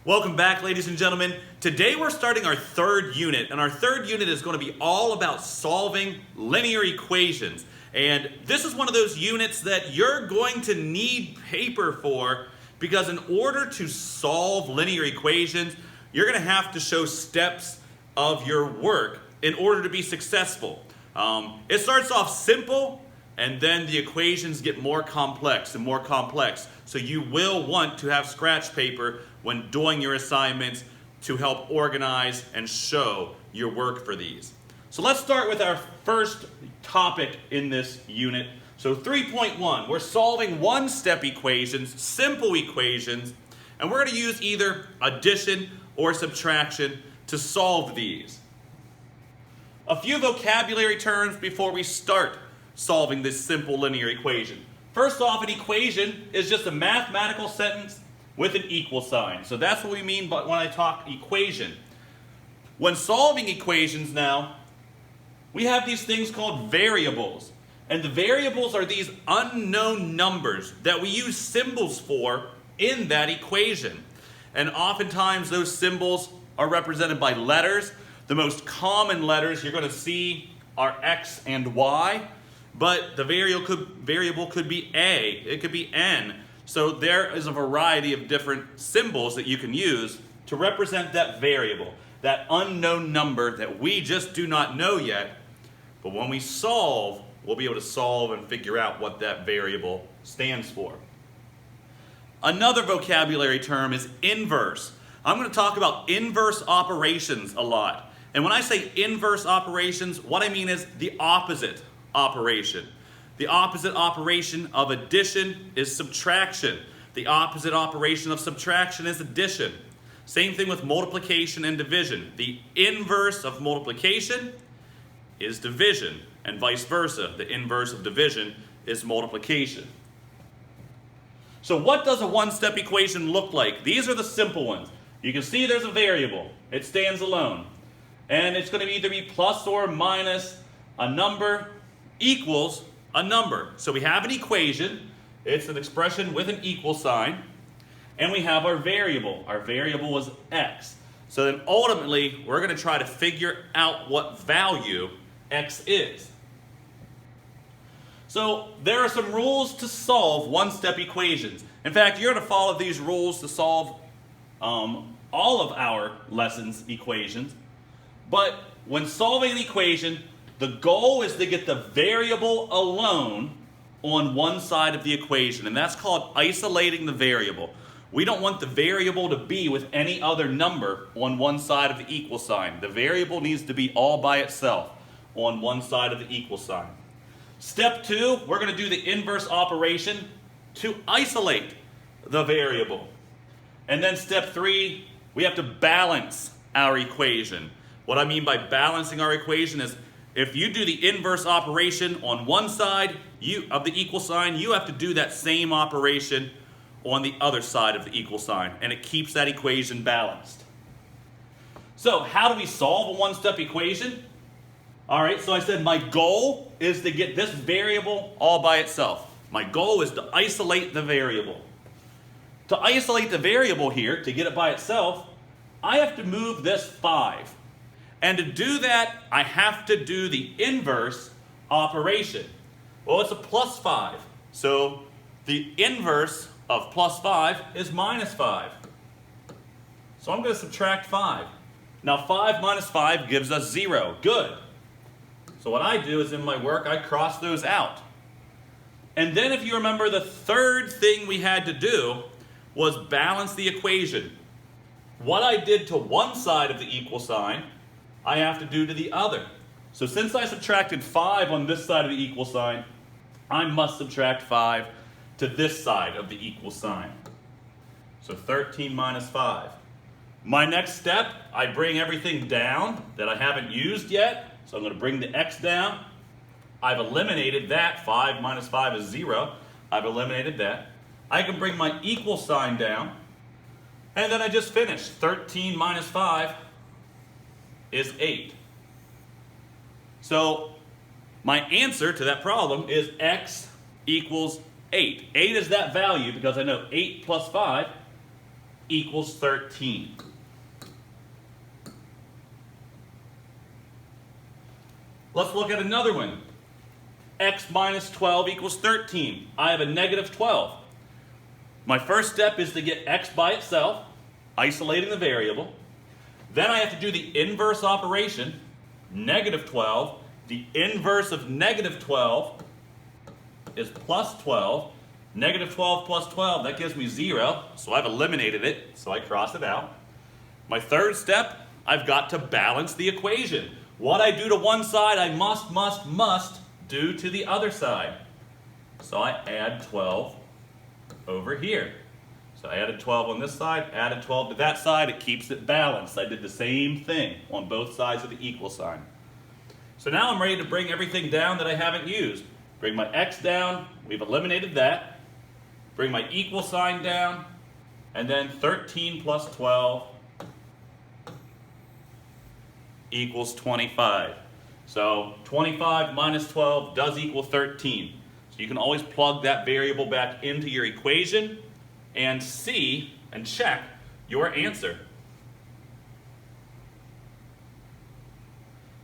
Welcome back, ladies and gentlemen. Today we're starting our third unit, and our third unit is going to be all about solving linear equations. And this is one of those units that you're going to need paper for, because in order to solve linear equations, you're going to have to show steps of your work in order to be successful. It starts off simple, and then the equations get more complex and more complex. So you will want to have scratch paper when doing your assignments to help organize and show your work for these. So let's start with our first topic in this unit. So 3.1, we're solving one-step equations, simple equations, and we're going to use either addition or subtraction to solve these. A few vocabulary terms before we start solving this simple linear equation. First off, an equation is just a mathematical sentence with an equal sign. So that's what we mean by when I talk equation. When solving equations now, we have these things called variables. And the variables are these unknown numbers that we use symbols for in that equation. And oftentimes those symbols are represented by letters. The most common letters you're going to see are X and Y. But the variable could be A, it could be N. So there is a variety of different symbols that you can use to represent that variable, that unknown number that we just do not know yet. But when we solve, we'll be able to solve and figure out what that variable stands for. Another vocabulary term is inverse. I'm going to talk about inverse operations a lot. And when I say inverse operations, what I mean is the opposite operation. The opposite operation of addition is subtraction. The opposite operation of subtraction is addition. Same thing with multiplication and division. The inverse of multiplication is division, and vice versa. The inverse of division is multiplication. So what does a one-step equation look like? These are the simple ones. You can see there's a variable. It stands alone. And it's going to either be plus or minus a number equals a number. So we have an equation. It's an expression with an equal sign. And we have our variable. Our variable is x. So then ultimately, we're going to try to figure out what value x is. So there are some rules to solve one-step equations. In fact, you're going to follow these rules to solve all of our lessons' equations. But when solving an equation, the goal is to get the variable alone on one side of the equation, and that's called isolating the variable. We don't want the variable to be with any other number on one side of the equal sign. The variable needs to be all by itself on one side of the equal sign. Step 2, we're going to do the inverse operation to isolate the variable. And then step 3, we have to balance our equation. What I mean by balancing our equation is if you do the inverse operation on one side of the equal sign, you have to do that same operation on the other side of the equal sign, and it keeps that equation balanced. So how do we solve a one-step equation? All right, so I said my goal is to get this variable all by itself. My goal is to isolate the variable. To isolate the variable here, to get it by itself, I have to move this 5. And to do that, I have to do the inverse operation. Well, it's a plus 5. So the inverse of plus 5 is minus 5. So I'm going to subtract 5. Now 5 minus 5 gives us 0. Good. So what I do is in my work, I cross those out. And then if you remember, the third thing we had to do was balance the equation. What I did to one side of the equal sign, I have to do to the other. So since I subtracted 5 on this side of the equal sign, I must subtract 5 to this side of the equal sign. So 13 minus 5. My next step, I bring everything down that I haven't used yet. So I'm going to bring the x down. I've eliminated that. 5 minus 5 is 0. I've eliminated that. I can bring my equal sign down. And then I just finished. 13 minus 5 is 8. So my answer to that problem is x equals 8. 8 is that value because I know 8 plus 5 equals 13. Let's look at another one. X minus 12 equals 13. I have a negative 12. My first step is to get x by itself, isolating the variable. Then I have to do the inverse operation, negative 12. The inverse of negative 12 is plus 12. Negative 12 plus 12, that gives me 0. So I've eliminated it, so I cross it out. My third step, I've got to balance the equation. What I do to one side, I must do to the other side. So I add 12 over here. So I added 12 on this side, added 12 to that side. It keeps it balanced. I did the same thing on both sides of the equal sign. So now I'm ready to bring everything down that I haven't used. Bring my x down. We've eliminated that. Bring my equal sign down. And then 13 plus 12 equals 25. So 25 minus 12 does equal 13. So you can always plug that variable back into your equation and see and check your answer.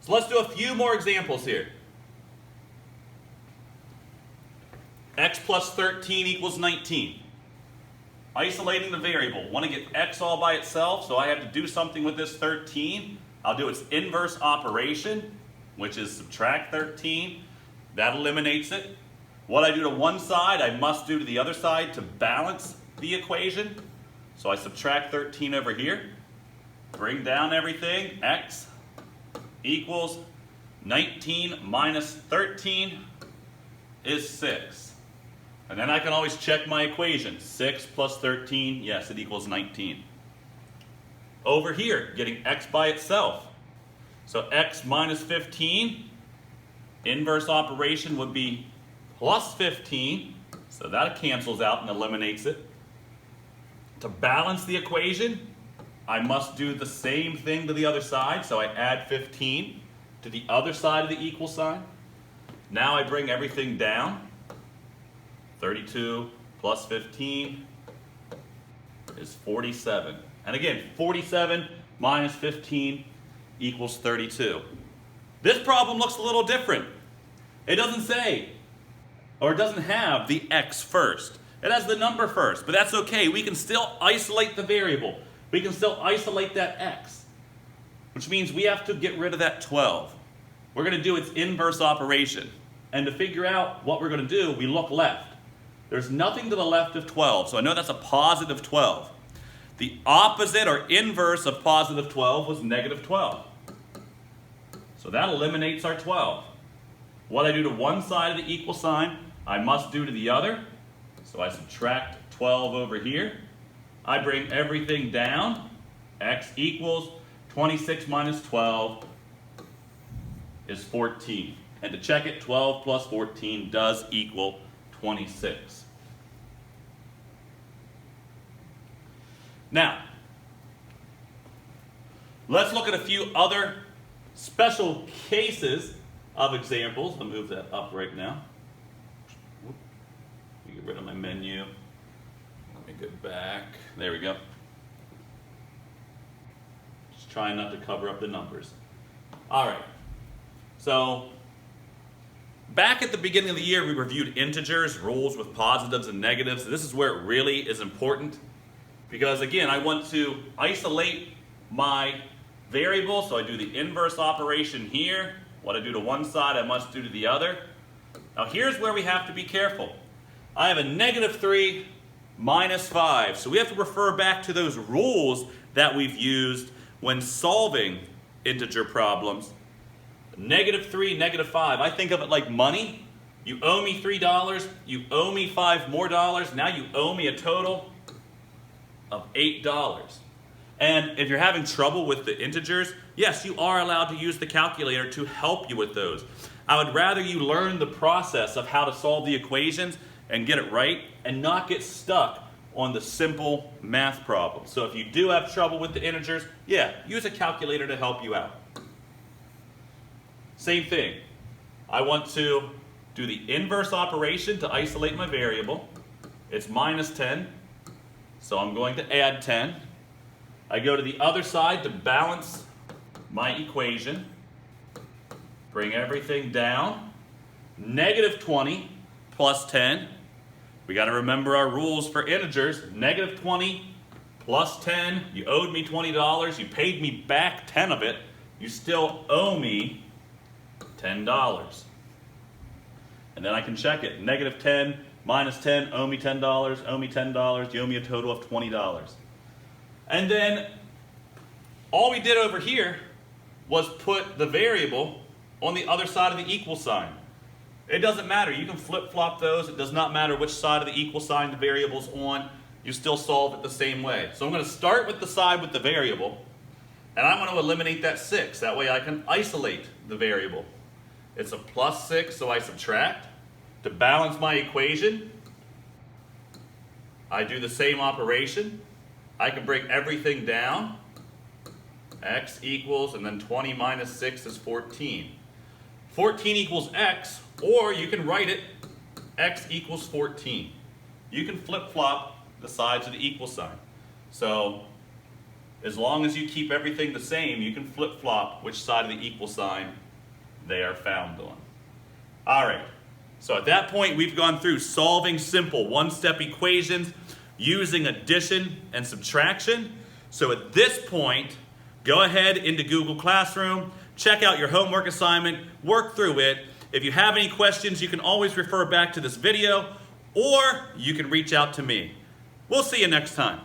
So let's do a few more examples here. X plus 13 equals 19. Isolating the variable. Want to get x all by itself, so I have to do something with this 13. I'll do its inverse operation, which is subtract 13. That eliminates it. What I do to one side, I must do to the other side to balance the equation. So I subtract 13 over here. Bring down everything. X equals 19 minus 13 is 6. And then I can always check my equation. 6 plus 13, yes, it equals 19. Over here, getting x by itself. So x minus 15, inverse operation would be plus 15. So that cancels out and eliminates it. To balance the equation, I must do the same thing to the other side. So I add 15 to the other side of the equal sign. Now I bring everything down. 32 plus 15 is 47. And again, 47 minus 15 equals 32. This problem looks a little different. It doesn't say, or it doesn't have the x first. It has the number first, but that's okay. We can still isolate the variable. We can still isolate that x, which means we have to get rid of that 12. We're going to do its inverse operation. And to figure out what we're going to do, we look left. There's nothing to the left of 12, so I know that's a positive 12. The opposite or inverse of positive 12 was negative 12. So that eliminates our 12. What I do to one side of the equal sign, I must do to the other. So I subtract 12 over here. I bring everything down. X equals 26 minus 12 is 14. And to check it, 12 plus 14 does equal 26. Now, let's look at a few other special cases of examples. I'll move that up right now. Let me get rid of my menu. Let me go back. There we go. Just trying not to cover up the numbers. All right. So, back at the beginning of the year, we reviewed integers, rules with positives and negatives. This is where it really is important. Because again, I want to isolate my variable, so I do the inverse operation here. What I do to one side, I must do to the other. Now here's where we have to be careful. I have a negative 3 minus 5, so we have to refer back to those rules that we've used when solving integer problems. Negative 3, negative 5, I think of it like money. You owe me $3, you owe me $5 more, now you owe me a total of $8. And if you're having trouble with the integers, yes, you are allowed to use the calculator to help you with those. I would rather you learn the process of how to solve the equations and get it right and not get stuck on the simple math problems. So if you do have trouble with the integers, yeah, use a calculator to help you out. Same thing. I want to do the inverse operation to isolate my variable. It's minus 10. So I'm going to add 10. I go to the other side to balance my equation. Bring everything down. Negative 20 plus 10. We got to remember our rules for integers. Negative 20 plus 10. You owed me $20. You paid me back 10 of it. You still owe me $10. And then I can check it. Negative 10 minus 10, owe me $10, owe me $10. You owe me a total of $20. And then all we did over here was put the variable on the other side of the equal sign. It doesn't matter. You can flip-flop those. It does not matter which side of the equal sign the variable's on. You still solve it the same way. So I'm going to start with the side with the variable, and I'm going to eliminate that 6. That way I can isolate the variable. It's a plus 6, so I subtract. To balance my equation, I do the same operation. I can break everything down. X equals, and then 20 minus 6 is 14. 14 equals x, or you can write it x equals 14. You can flip-flop the sides of the equal sign. So as long as you keep everything the same, you can flip-flop which side of the equal sign they are found on. All right, so at that point we've gone through solving simple one-step equations using addition and subtraction. So at this point, go ahead into Google Classroom, check out your homework assignment, work through it. If you have any questions, you can always refer back to this video, or you can reach out to me. We'll see you next time.